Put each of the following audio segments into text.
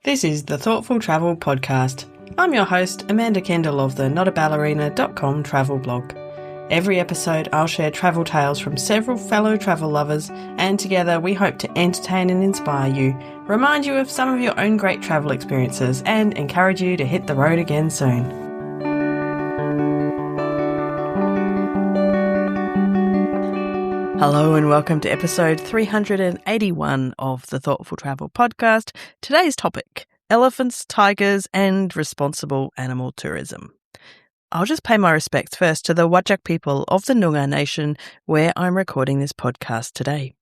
This is the Thoughtful Travel Podcast. I'm your host, Amanda Kendall of the notaballerina.com travel blog. Every episode, I'll share travel tales from several fellow travel lovers, and together we hope to entertain and inspire you, remind you of some of your own great travel experiences, and encourage you to hit the road again soon. Hello and welcome to episode 381 of the Thoughtful Travel Podcast. Today's topic, elephants, tigers and responsible animal tourism. I'll just pay my respects first to the Whadjuk people of the Noongar Nation where I'm recording this podcast today.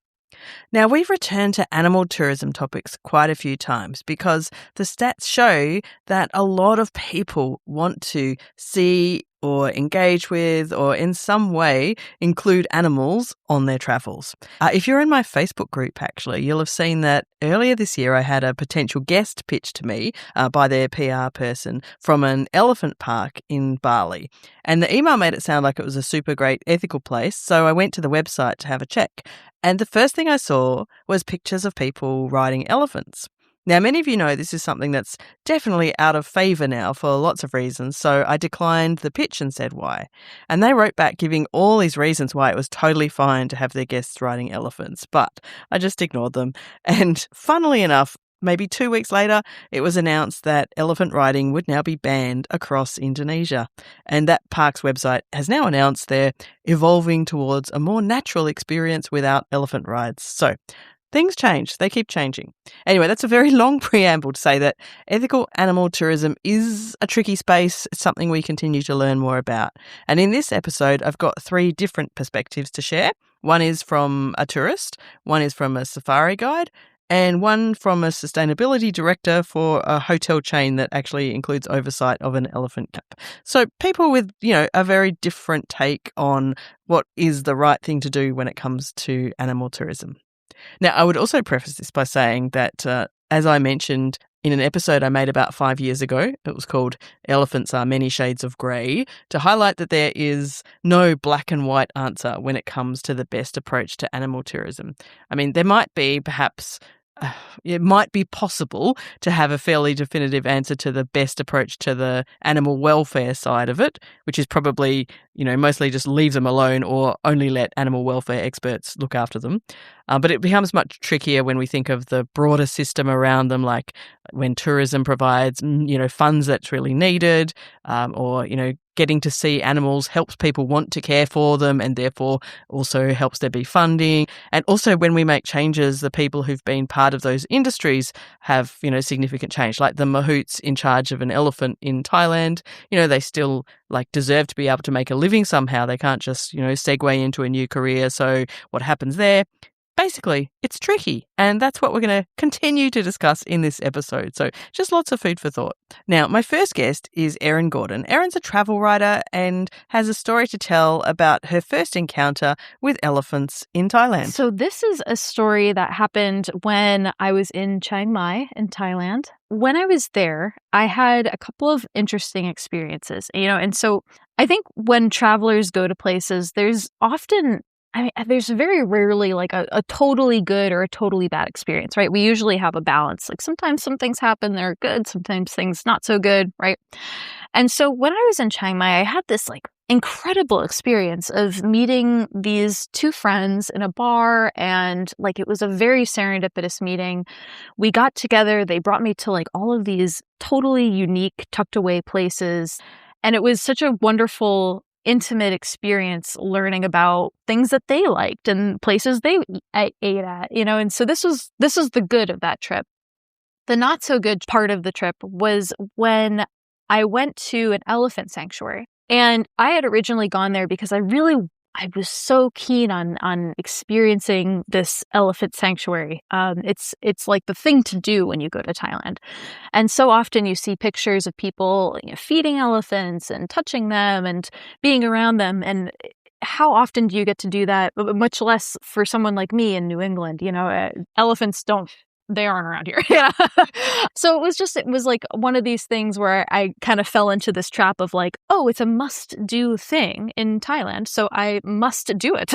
Now, we've returned to animal tourism topics quite a few times because the stats show that a lot of people want to see or engage with or in some way include animals on their travels. If you're in my Facebook group, actually, you'll have seen that earlier this year I had a potential guest pitched to me by their PR person from an elephant park in Bali. And the email made it sound like it was a super great ethical place, so I went to the website to have a check. And the first thing I saw was pictures of people riding elephants. Now, many of you know this is something that's definitely out of favour now for lots of reasons, so I declined the pitch and said why. And they wrote back giving all these reasons why it was totally fine to have their guests riding elephants, but I just ignored them. And funnily enough, maybe 2 weeks later, it was announced that elephant riding would now be banned across Indonesia. And that park's website has now announced they're evolving towards a more natural experience without elephant rides. So things change. They keep changing. Anyway, that's a very long preamble to say that ethical animal tourism is a tricky space. It's something we continue to learn more about. And in this episode, I've got 3 different perspectives to share. One is from a tourist, one is from a safari guide, and one from a sustainability director for a hotel chain that actually includes oversight of an elephant camp. So people with, a very different take on what is the right thing to do when it comes to animal tourism. Now, I would also preface this by saying that, as I mentioned in an episode I made about 5 years ago, it was called Elephants Are Many Shades of Grey, to highlight that there is no black and white answer when it comes to the best approach to animal tourism. I mean, there might be perhaps it might be possible to have a fairly definitive answer to the best approach to the animal welfare side of it, which is probably, mostly just leave them alone or only let animal welfare experts look after them. But it becomes much trickier when we think of the broader system around them, like when tourism provides, funds that's really needed, or, getting to see animals helps people want to care for them and therefore also helps there be funding. And also when we make changes, the people who've been part of those industries have, significant change. Like the mahouts in charge of an elephant in Thailand, they still deserve to be able to make a living somehow. They can't just, segue into a new career. So what happens there? Basically, it's tricky, and that's what we're going to continue to discuss in this episode. So just lots of food for thought. Now, my first guest is Eryn Gordon. Eryn's a travel writer and has a story to tell about her first encounter with elephants in Thailand. So this is a story that happened when I was in Chiang Mai in Thailand. When I was there, I had a couple of interesting experiences, and so I think when travelers go to places, there's very rarely a totally good or a totally bad experience, right? We usually have a balance. Sometimes some things happen that are good, sometimes things not so good, right? And so when I was in Chiang Mai, I had this incredible experience of meeting these 2 friends in a bar, and it was a very serendipitous meeting. We got together, they brought me to all of these totally unique, tucked away places, and it was such a wonderful intimate experience learning about things that they liked and places they ate at, and so this was the good of that trip. The not so good part of the trip was when I went to an elephant sanctuary, and I had originally gone there because I was so keen on experiencing this elephant sanctuary. It's like the thing to do when you go to Thailand. And so often you see pictures of people feeding elephants and touching them and being around them. And how often do you get to do that? Much less for someone like me in New England. Elephants don't they aren't around here. So it was like one of these things where I kind of fell into this trap of like, oh, it's a must do thing in Thailand, so I must do it,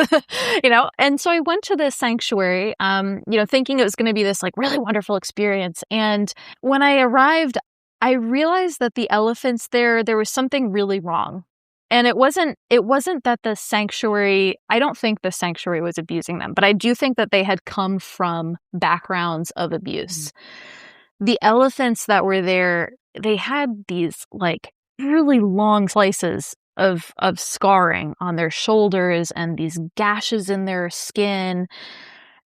And so I went to this sanctuary, thinking it was going to be this like really wonderful experience. And when I arrived, I realized that the elephants there was something really wrong. And it wasn't that the sanctuary, I don't think the sanctuary was abusing them, but I do think that they had come from backgrounds of abuse. The elephants that were there, they had these like really long slices of scarring on their shoulders and these gashes in their skin.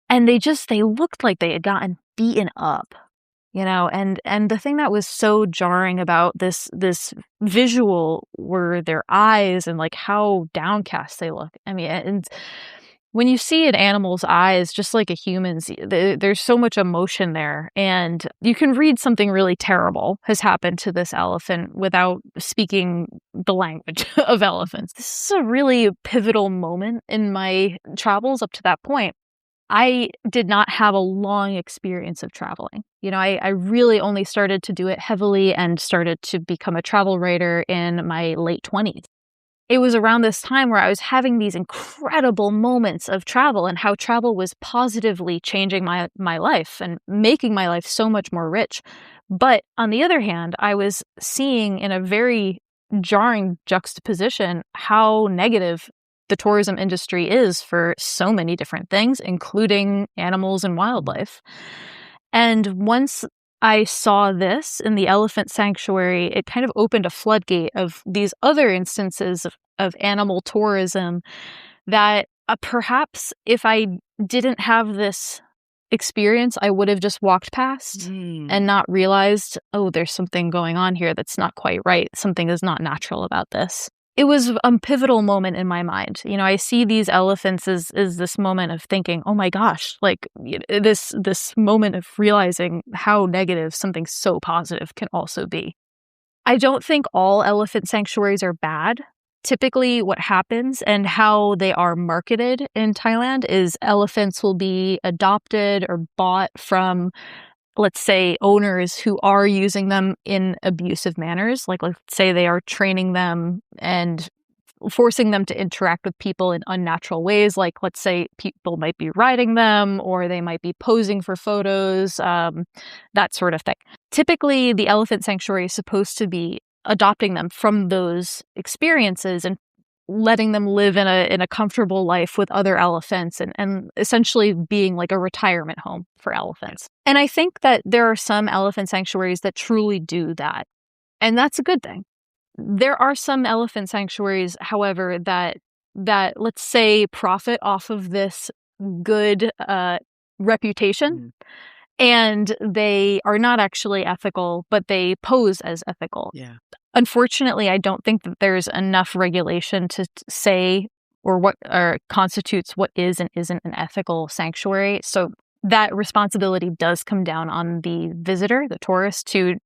And they looked like they had gotten beaten up. And the thing that was so jarring about this visual were their eyes and like how downcast they look. I mean, and when you see an animal's eyes, just like a human's, there's so much emotion there, and you can read something really terrible has happened to this elephant without speaking the language of elephants. This is a really pivotal moment in my travels up to that point. I did not have a long experience of traveling. I really only started to do it heavily and started to become a travel writer in my late 20s. It was around this time where I was having these incredible moments of travel and how travel was positively changing my life and making my life so much more rich. But on the other hand, I was seeing in a very jarring juxtaposition how negative the tourism industry is for so many different things, including animals and wildlife. And once I saw this in the elephant sanctuary, it kind of opened a floodgate of these other instances of animal tourism that perhaps if I didn't have this experience, I would have just walked past and not realized, oh, there's something going on here that's not quite right. Something is not natural about this. It was a pivotal moment in my mind. I see these elephants as this moment of thinking, oh my gosh, like this moment of realizing how negative something so positive can also be. I don't think all elephant sanctuaries are bad. Typically what happens and how they are marketed in Thailand is elephants will be adopted or bought from, let's say, owners who are using them in abusive manners. Like, let's say they are training them and forcing them to interact with people in unnatural ways. Like, let's say people might be riding them or they might be posing for photos, that sort of thing. Typically, the elephant sanctuary is supposed to be adopting them from those experiences and letting them live in a comfortable life with other elephants and essentially being like a retirement home for elephants. And I think that there are some elephant sanctuaries that truly do that. And that's a good thing. There are some elephant sanctuaries, however, that let's say profit off of this good reputation. And they are not actually ethical, but they pose as ethical. Yeah. Unfortunately, I don't think that there's enough regulation to say what constitutes what is and isn't an ethical sanctuary. So that responsibility does come down on the visitor, the tourist, to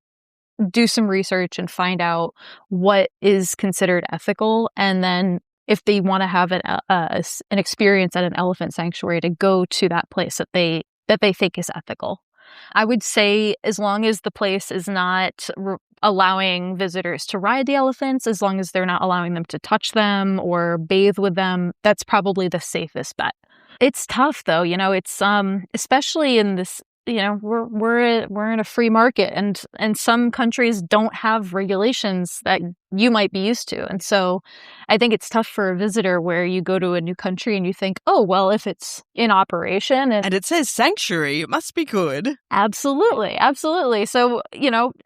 do some research and find out what is considered ethical. And then if they want to have an experience at an elephant sanctuary, to go to that place that they think is ethical. I would say as long as the place is not allowing visitors to ride the elephants, as long as they're not allowing them to touch them or bathe with them, that's probably the safest bet. It's tough though, it's especially in this, we're in a free market and some countries don't have regulations that you might be used to. And so I think it's tough for a visitor where you go to a new country and you think, oh, well, if it's in operation and it says sanctuary, it must be good. Absolutely. Absolutely. So,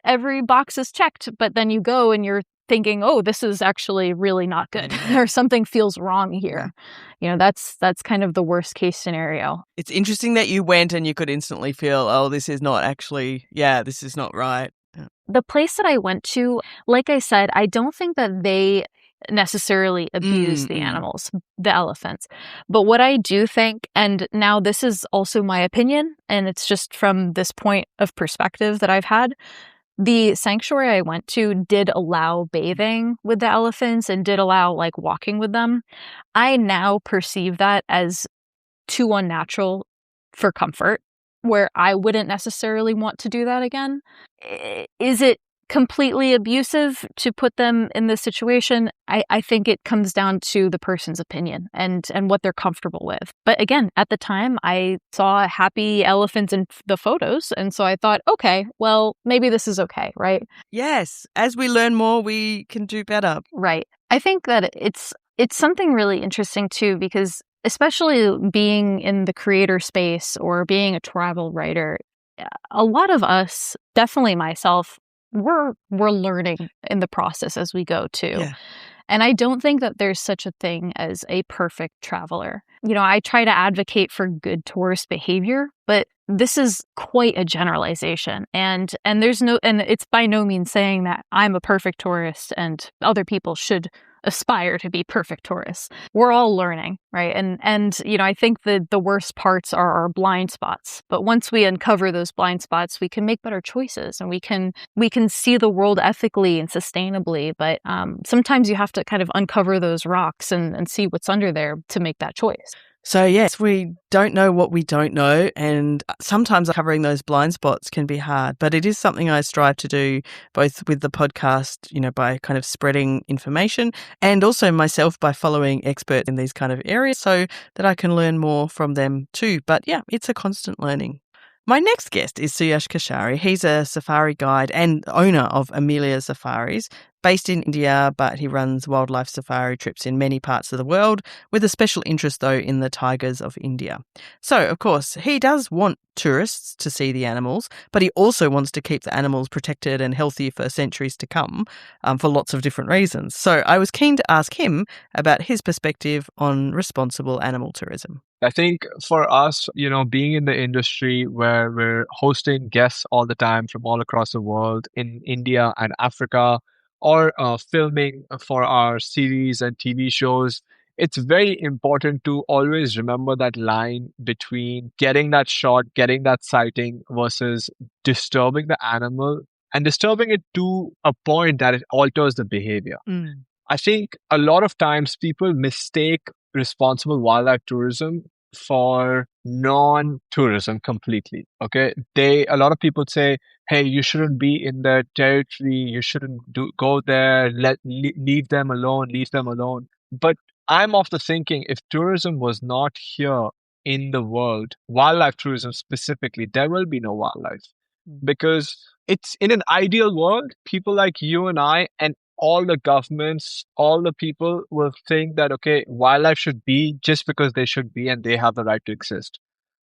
every box is checked, but then you go and you're thinking, oh, this is actually really not good or something feels wrong here. That's kind of the worst case scenario. It's interesting that you went and you could instantly feel, oh, this is not actually, this is not right. Yeah. The place that I went to, like I said, I don't think that they necessarily abuse the animals, the elephants. But what I do think, and now this is also my opinion, and it's just from this point of perspective that I've had, the sanctuary I went to did allow bathing with the elephants and did allow like walking with them. I now perceive that as too unnatural for comfort. where I wouldn't necessarily want to do that again. Is it completely abusive to put them in this situation? I think it comes down to the person's opinion and what they're comfortable with. But again, at the time, I saw happy elephants in the photos. And so I thought, okay, well, maybe this is okay, right? Yes. As we learn more, we can do better. Right. I think that it's something really interesting too, because especially being in the creator space or being a travel writer, a lot of us, definitely myself, we're learning in the process as we go too. Yeah. And I don't think that there's such a thing as a perfect traveler. I try to advocate for good tourist behavior, but this is quite a generalization. And it's by no means saying that I'm a perfect tourist and other people should aspire to be perfect tourists. We're all learning, right? And I think the worst parts are our blind spots. But once we uncover those blind spots, we can make better choices and we can see the world ethically and sustainably. But sometimes you have to kind of uncover those rocks and see what's under there to make that choice. So yes, we don't know what we don't know, and sometimes covering those blind spots can be hard, but it is something I strive to do both with the podcast, by kind of spreading information, and also myself by following experts in these kind of areas so that I can learn more from them too. But yeah, it's a constant learning. My next guest is Suyash Keshari. He's a safari guide and owner of Amelia Safaris, based in India, but he runs wildlife safari trips in many parts of the world, with a special interest, though, in the tigers of India. So, of course, he does want tourists to see the animals, but he also wants to keep the animals protected and healthy for centuries to come, for lots of different reasons. So I was keen to ask him about his perspective on responsible animal tourism. I think for us, being in the industry where we're hosting guests all the time from all across the world in India and Africa, or filming for our series and TV shows, it's very important to always remember that line between getting that shot, getting that sighting versus disturbing the animal and disturbing it to a point that it alters the behavior. I think a lot of times people mistake responsible wildlife tourism for non-tourism completely. Okay. A lot of people say, hey, you shouldn't be in their territory. You shouldn't go there. Leave them alone. Leave them alone. But I'm of the thinking, if tourism was not here in the world, wildlife tourism specifically, there will be no wildlife. Because it's in an ideal world, people like you and I and all the governments, all the people will think that, okay, wildlife should be just because they should be and they have the right to exist.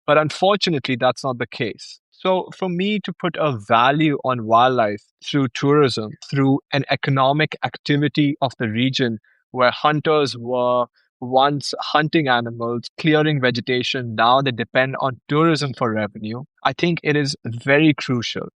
But unfortunately, that's not the case. So for me to put a value on wildlife through tourism, through an economic activity of the region where hunters were once hunting animals, clearing vegetation, now they depend on tourism for revenue, I think it is very crucial.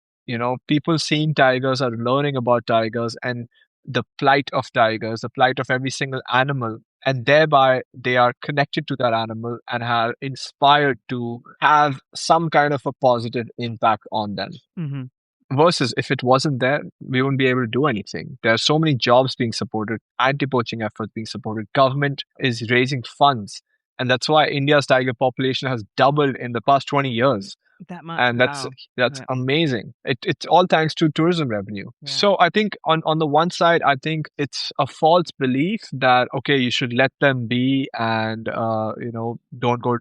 People seeing tigers are learning about tigers and the plight of tigers, the plight of every single animal, and thereby they are connected to that animal and are inspired to have some kind of a positive impact on them. Versus if it wasn't there, we wouldn't be able to do anything. There are so many jobs being supported, anti-poaching efforts being supported. Government is raising funds. And that's why India's tiger population has doubled in the past 20 years. That much. And that's Yeah. amazing. It's all thanks to tourism revenue. Yeah. So I think on the one side, I think it's a false belief that, okay, you should let them be and, don't go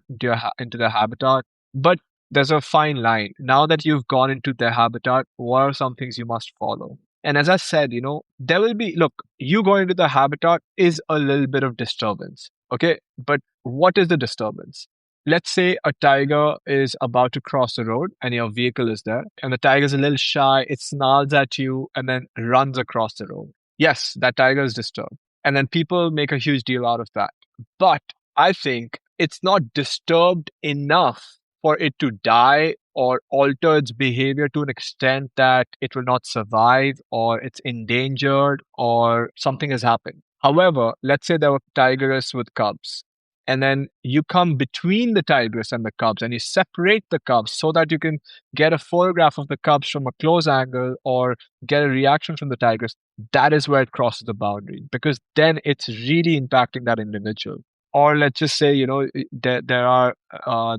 into their habitat. But there's a fine line. Now that you've gone into their habitat, what are some things you must follow? And as I said, there will be, look, you going into the habitat is a little bit of disturbance. Okay. But what is the disturbance? Let's say a tiger is about to cross the road and your vehicle is there and the tiger is a little shy. It snarls at you and then runs across the road. Yes, that tiger is disturbed. And then people make a huge deal out of that. But I think it's not disturbed enough for it to die or alter its behavior to an extent that it will not survive or it's endangered or something has happened. However, let's say there were tigers with cubs. And then you come between the tigress and the cubs and you separate the cubs so that you can get a photograph of the cubs from a close angle or get a reaction from the tigress. That is where it crosses the boundary because then it's really impacting that individual. Or let's just say, there are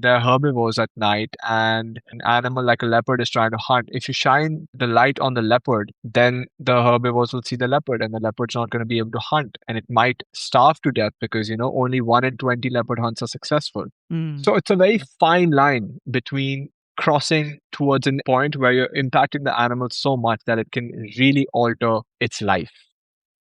herbivores at night, and an animal like a leopard is trying to hunt. If you shine the light on the leopard, then the herbivores will see the leopard, and the leopard's not going to be able to hunt, and it might starve to death because only 1 in 20 leopard hunts are successful. Mm. So it's a very fine line between crossing towards a point where you're impacting the animal so much that it can really alter its life.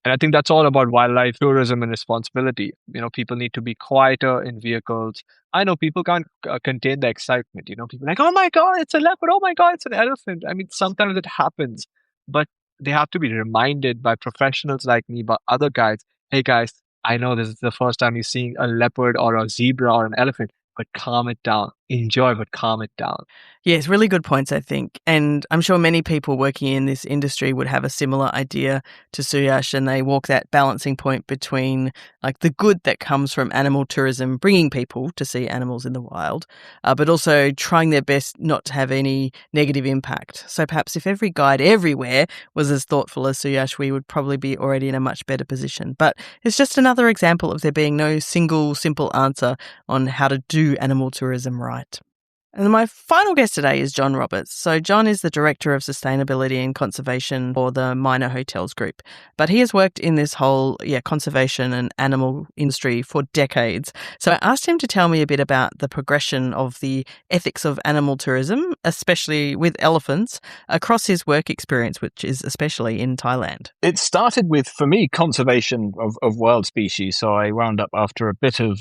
And I think that's all about wildlife tourism and responsibility. People need to be quieter in vehicles. I know people can't contain the excitement. People are like, oh my God, it's a leopard. Oh my God, it's an elephant. I mean, sometimes it happens, but they have to be reminded by professionals like me, by other guys. Hey guys, I know this is the first time you're seeing a leopard or a zebra or an elephant, but calm it down. Enjoy, but calm it down. Yes, really good points, I think. And I'm sure many people working in this industry would have a similar idea to Suyash, and they walk that balancing point between like the good that comes from animal tourism, bringing people to see animals in the wild, but also trying their best not to have any negative impact. So perhaps if every guide everywhere was as thoughtful as Suyash, we would probably be already in a much better position. But it's just another example of there being no single simple answer on how to do animal tourism right. And my final guest today is John Roberts. So John is the Director of Sustainability and Conservation for the Minor Hotels Group. But he has worked in this whole conservation and animal industry for decades. So I asked him to tell me a bit about the progression of the ethics of animal tourism, especially with elephants, across his work experience, which is especially in Thailand. It started with, for me, conservation of wild species. So I wound up after a bit of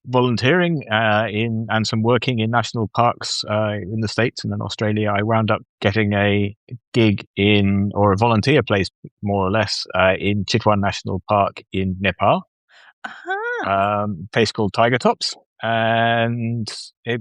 volunteering and some working in national parks in the States and then Australia. I wound up getting a gig or a volunteer place, more or less, in Chitwan National Park in Nepal. Place called Tiger Tops. And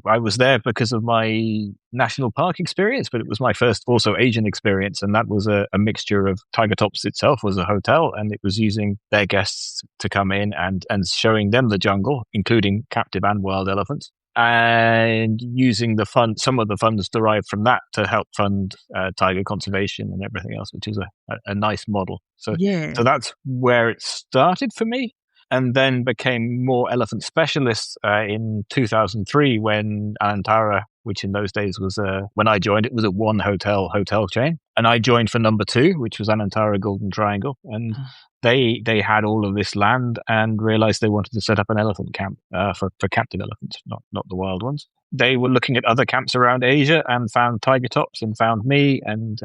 I was there because of my national park experience, but it was my first also Asian experience. And that was a mixture of Tiger Tops itself was a hotel, and it was using their guests to come in and showing them the jungle, including captive and wild elephants, and using some of the funds derived from that to help fund tiger conservation and everything else, which is a nice model. So that's where it started for me. And then became more elephant specialists in 2003 when Anantara, which in those days was when I joined, it was a one hotel chain, and I joined for number 2, which was Anantara Golden Triangle, and they had all of this land and realized they wanted to set up an elephant camp for captive elephants, not the wild ones. They were looking at other camps around Asia and found Tiger Tops and found me, and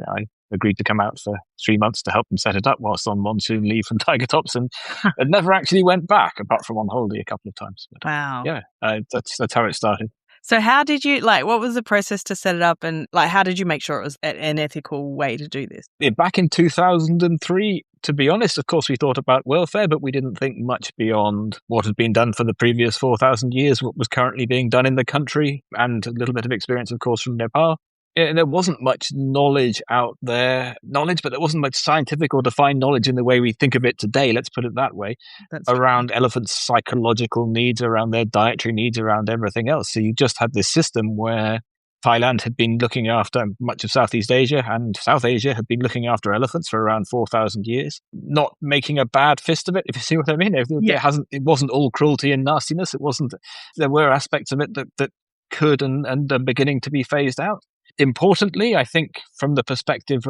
I agreed to come out for 3 months to help them set it up whilst on monsoon leave from Tiger Tops, and it never actually went back apart from on holiday a couple of times. But, wow. Yeah, that's how it started. So how did you, what was the process to set it up, and how did you make sure it was an ethical way to do this? Back in 2003, to be honest, of course, we thought about welfare, but we didn't think much beyond what had been done for the previous 4,000 years, what was currently being done in the country, and a little bit of experience, of course, from Nepal. There wasn't much knowledge out there, but there wasn't much scientific or defined knowledge in the way we think of it today, let's put it that way, around elephants' psychological needs, around their dietary needs, around everything else. So you just had this system where Thailand had been looking after much of Southeast Asia, and South Asia had been looking after elephants for around 4,000 years, not making a bad fist of it, if you see what I mean. It wasn't all cruelty and nastiness. There were aspects of it that could and are beginning to be phased out. Importantly, I think from the perspective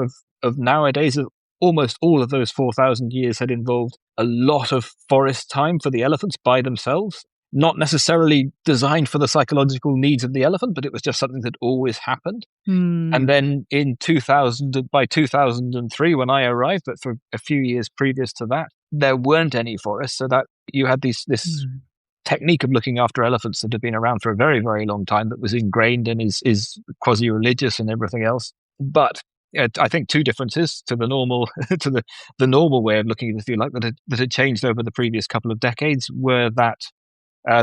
of nowadays, almost all of those 4,000 years had involved a lot of forest time for the elephants by themselves, not necessarily designed for the psychological needs of the elephant, but it was just something that always happened. And then by 2003, when I arrived, but for a few years previous to that, there weren't any forests, so that you had this technique of looking after elephants that had been around for a very, very long time, that was ingrained and is quasi-religious and everything else. But I think two differences to the normal the normal way of looking at it, if you like, that had changed over the previous couple of decades were that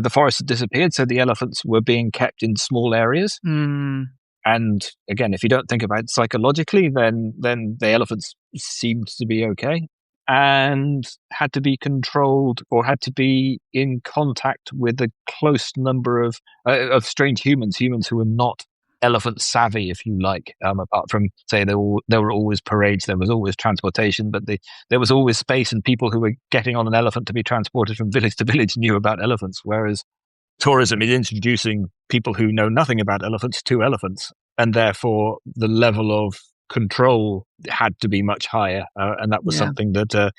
the forests had disappeared, so the elephants were being kept in small areas. And again, if you don't think about it psychologically, then the elephants seemed to be okay, and had to be controlled or had to be in contact with a close number of strange humans who were not elephant savvy, if you like. Apart from, say, there were always parades, there was always transportation, but there was always space, and people who were getting on an elephant to be transported from village to village knew about elephants. Whereas tourism is introducing people who know nothing about elephants to elephants, and therefore the level of control had to be much higher, and that was something that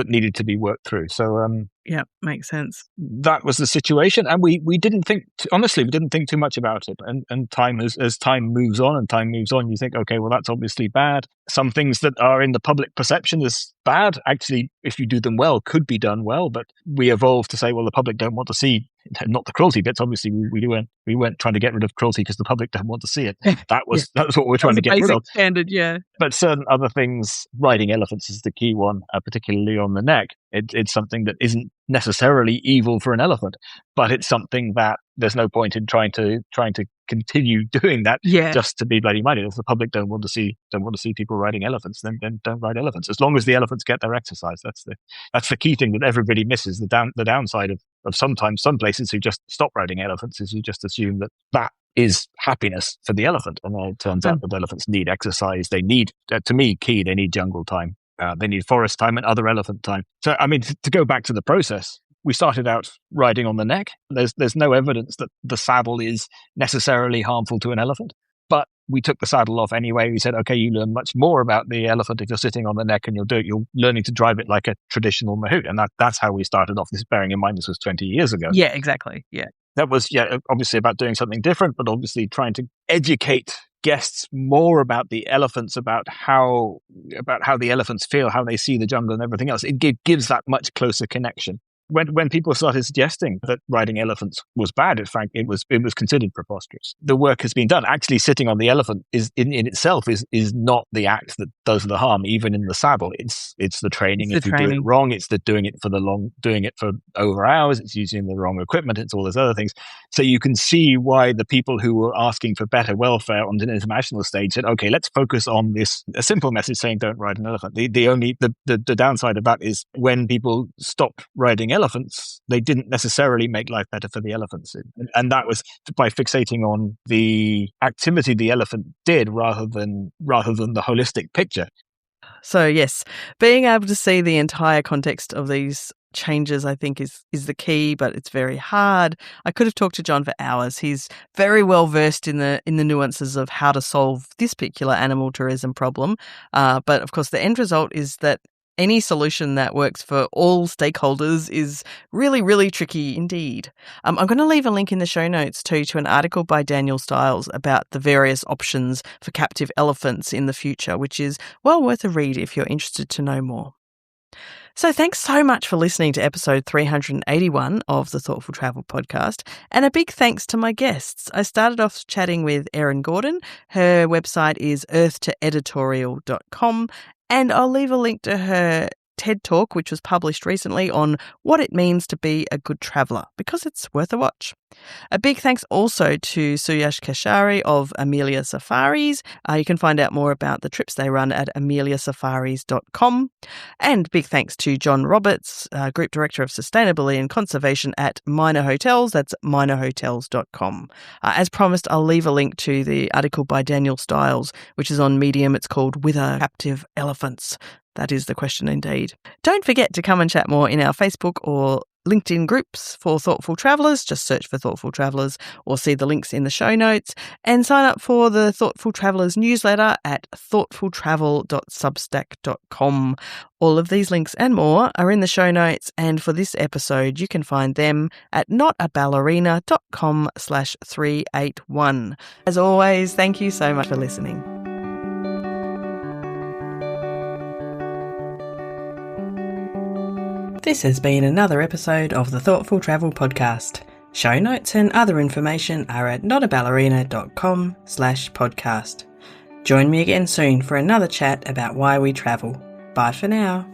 needed to be worked through. So yeah, makes sense. That was the situation, and we didn't think honestly, we didn't think too much about it. And time as time moves on, you think, okay, well, that's obviously bad. Some things that are in the public perception as bad, actually, if you do them well, could be done well. But we evolved to say, well, the public don't want to see, not the cruelty bits. Obviously, we weren't trying to get rid of cruelty because the public don't want to see it. That was what we're trying to get rid of. Standard, yeah. But certain other things, riding elephants is the key one, particularly on the neck. It's something that isn't necessarily evil for an elephant, but it's something that there's no point in trying to continue doing that just to be bloody minded. If the public don't want to see people riding elephants, then don't ride elephants. As long as the elephants get their exercise, that's the key thing that everybody misses. The downside of sometimes some places who just stop riding elephants is you just assume that is happiness for the elephant, and then it turns out that elephants need exercise. They need, to me, they need jungle time. They need forest time and other elephant time. So, I mean, to go back to the process, we started out riding on the neck. There's no evidence that the saddle is necessarily harmful to an elephant, but we took the saddle off anyway. We said, okay, you learn much more about the elephant if you're sitting on the neck, and you're learning to drive it like a traditional mahout. And that's how we started off. This, bearing in mind, this was 20 years ago. Yeah, exactly. Yeah. That was, obviously about doing something different, but obviously trying to educate guests more about the elephants, about how the elephants feel, how they see the jungle and everything else. It gives that much closer connection. When people started suggesting that riding elephants was bad, in fact, it was considered preposterous. The work has been done. Actually, sitting on the elephant is in itself is not the act that does the harm, even in the saddle. It's the training. If you do it wrong, it's the doing it for over hours. It's using the wrong equipment. It's all those other things. So you can see why the people who were asking for better welfare on an international stage said, okay, let's focus on this. A simple message saying don't ride an elephant. The downside of that is when people stopped riding elephants, they didn't necessarily make life better for the elephants. And that was by fixating on the activity the elephant did rather than the holistic picture. So yes, being able to see the entire context of these changes, I think, is the key, but it's very hard. I could have talked to John for hours. He's very well versed in the nuances of how to solve this particular animal tourism problem. But of course, the end result is that any solution that works for all stakeholders is really, really tricky indeed. I'm going to leave a link in the show notes too to an article by Daniel Stiles about the various options for captive elephants in the future, which is well worth a read if you're interested to know more. So thanks so much for listening to episode 381 of the Thoughtful Travel podcast, and a big thanks to my guests. I started off chatting with Eryn Gordon. Her website is earthtoeditorial.com, and I'll leave a link to her TED Talk, which was published recently, on what it means to be a good traveller, because it's worth a watch. A big thanks also to Suyash Keshari of Amelia Safaris. You can find out more about the trips they run at ameliasafaris.com. And big thanks to John Roberts, Group Director of Sustainability and Conservation at Minor Hotels. That's minorhotels.com. As promised, I'll leave a link to the article by Daniel Stiles, which is on Medium. It's called Whither Captive Elephants? That is the question indeed. Don't forget to come and chat more in our Facebook or LinkedIn groups for Thoughtful Travellers. Just search for Thoughtful Travellers or see the links in the show notes, and sign up for the Thoughtful Travellers newsletter at thoughtfultravel.substack.com. All of these links and more are in the show notes, and for this episode you can find them at notaballerina.com/381. As always, thank you so much for listening. This has been another episode of the Thoughtful Travel podcast. Show notes and other information are at notaballerina.com/podcast. Join me again soon for another chat about why we travel. Bye for now.